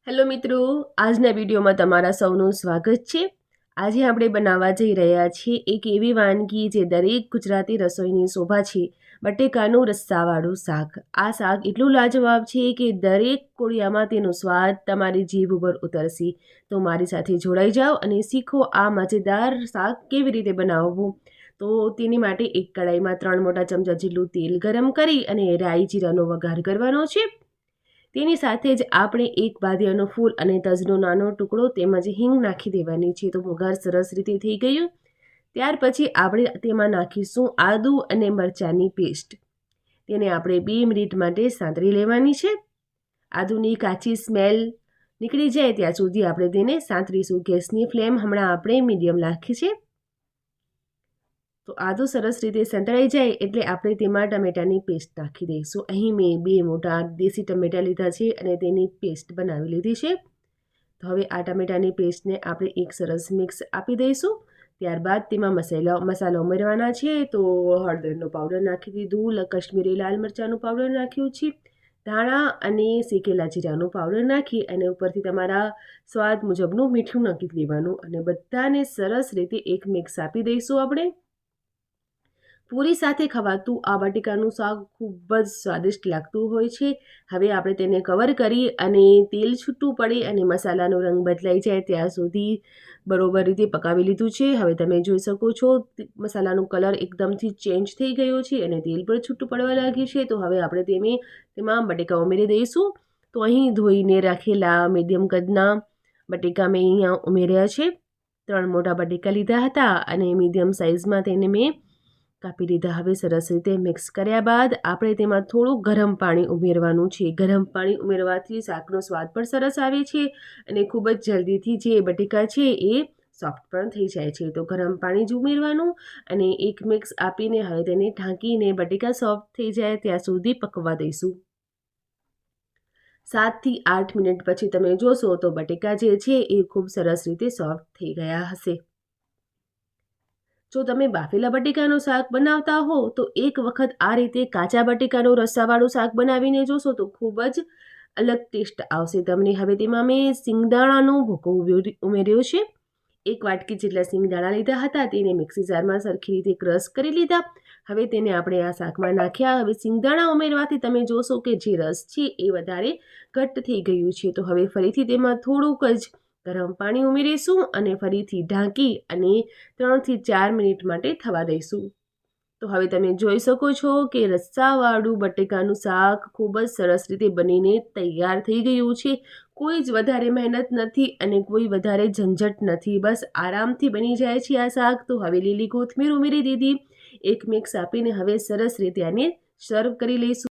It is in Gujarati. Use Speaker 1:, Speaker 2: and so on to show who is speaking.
Speaker 1: હેલો મિત્રો, આજના વિડીયોમાં તમારા સૌનું સ્વાગત છે। આજે આપણે બનાવવા જઈ રહ્યા છીએ એક એવી વાનગી જે દરેક ગુજરાતી રસોઈની શોભા છે, બટેકાનું રસ્સાવાળું શાક। આ શાક એટલું લાજવાબ છે કે દરેક કોળિયામાં તેનો સ્વાદ તમારી જીભ ઉપર ઉતરશે। તો મારી સાથે જોડાઈ જાઓ અને શીખો આ મજેદાર શાક કેવી રીતે બનાવવું। તો તેની માટે એક કડાઈમાં 3 મોટા ચમચા જેટલું તેલ ગરમ કરી અને રાઈ જીરાનો વઘાર કરવાનો છે। તેની સાથે જ આપણે એક બાદિયાનો ફૂલ અને તજનો નાનો ટુકડો તેમજ હિંગ નાખી દેવાની છે। તો વઘાર સરસ રીતે થઈ ગયું। ત્યાર પછી આપણે તેમાં નાખીશું આદુ અને મરચાંની પેસ્ટ। તેને આપણે 2 મિનિટ માટે સાંતળી લેવાની છે। આદુની કાચી સ્મેલ નીકળી જાય ત્યાં સુધી આપણે તેને સાંતળીશું। ગેસની ફ્લેમ હમણાં આપણે મીડિયમ રાખી છે। તો આદું સરસ રીતે સંતળાઈ જાય એટલે આપણે તેમાં ટમેટાની પેસ્ટ નાખી દઈશું। અહીં મેં 2 મોટા દેશી ટમેટા લીધા છે અને તેની પેસ્ટ બનાવી લીધી છે। તો હવે આ ટમેટાની પેસ્ટને આપણે એક સરસ મિક્સ આપી દઈશું। ત્યારબાદ તેમાં મસાલા ઉમેરવાના છે। તો હળદરનો પાવડર નાખી દીધું, કશ્મીરી લાલ મરચાંનું પાવડર નાખ્યું છે, ધાણા અને શેકેલા જીરાનું પાવડર નાખી અને ઉપરથી તમારા સ્વાદ મુજબનું મીઠું નાખી દેવાનું અને બધાને સરસ રીતે એક મિક્સ આપી દઈશું આપણે। પૂરી સાથે ખવાતું આ બટેકાનું શાક ખૂબ જ સ્વાદિષ્ટ લાગતું હોય છે। હવે આપણે તેને કવર કરી અને તેલ છૂટું પડે અને મસાલાનો રંગ બદલાઈ જાય ત્યાં સુધી બરોબર રીતે પકાવી લીધું છે। હવે તમે જોઈ શકો છો મસાલાનો કલર એકદમથી ચેન્જ થઈ ગયો છે અને તેલ પણ છૂટું પડવા લાગ્યું છે। તો હવે આપણે તેમાં બટેકા ઉમેરી દઈશું। તો અહીં ધોઈને રાખેલા મીડિયમ કદના બટેકા મેં અહીંયા ઉમેર્યા છે। 3 મોટા બટેકા લીધા હતા અને મીડિયમ સાઇઝમાં તેને મેં કાપી લીધા। હવે સરસ રીતે મિક્સ કર્યા બાદ આપણે તેમાં થોડું ગરમ પાણી ઉમેરવાનું છે। ગરમ પાણી ઉમેરવાથી શાકનો સ્વાદ પણ સરસ આવે છે અને ખૂબ જ જલ્દીથી જે બટેકા છે એ સોફ્ટ પણ થઈ જાય છે। તો ગરમ પાણી જ ઉમેરવાનું અને એક મિક્સ આપીને હવે તેને ઢાંકીને બટેકા સોફ્ટ થઈ જાય ત્યાં સુધી પકવા દઈશું। 7 થી 8 મિનિટ પછી તમે જોશો તો બટેકા જે છે એ ખૂબ સરસ રીતે સોફ્ટ થઈ ગયા હશે। જો તમે બાફેલા બટેકાનું શાક બનાવતા હો તો એક વખત આ રીતે કાચા બટેકાનું રસ્સાવાળું શાક બનાવીને જોશો તો ખૂબ જ અલગ ટેસ્ટ આવશે તમને। હવે તેમાં મેં સિંગદાણાનો ભૂકો ઉમેર્યો છે। 1 વાટકી જેટલા સિંગદાણા લીધા હતા, તેને મિક્સી જારમાં સરખી રીતે ક્રશ કરી લીધા। હવે તેને આપણે આ શાકમાં નાખ્યા। હવે સિંગદાણા ઉમેરવાથી તમે જોશો કે જે રસ છે એ વધારે ઘટ્ટ થઈ ગયું છે। તો હવે ફરીથી તેમાં થોડુંક જ ગરમ પાણી ઉમેરીશું અને ફરીથી ઢાંકી અને 3 થી 4 મિનિટ માટે થવા દઈશું। તો હવે તમે જોઈ શકો છો કે રસ્સાવાળું બટેકાનું શાક ખૂબ જ સરસ રીતે બનીને તૈયાર થઈ ગયું છે। કોઈ જ વધારે મહેનત નથી અને કોઈ વધારે ઝંઝટ નથી, બસ આરામથી બની જાય છે આ શાક। તો હવે લીલી કોથમીર ઉમેરી દીધી, એક મિક્સ આપીને હવે સરસ રીતે આને સર્વ કરી લઈશું।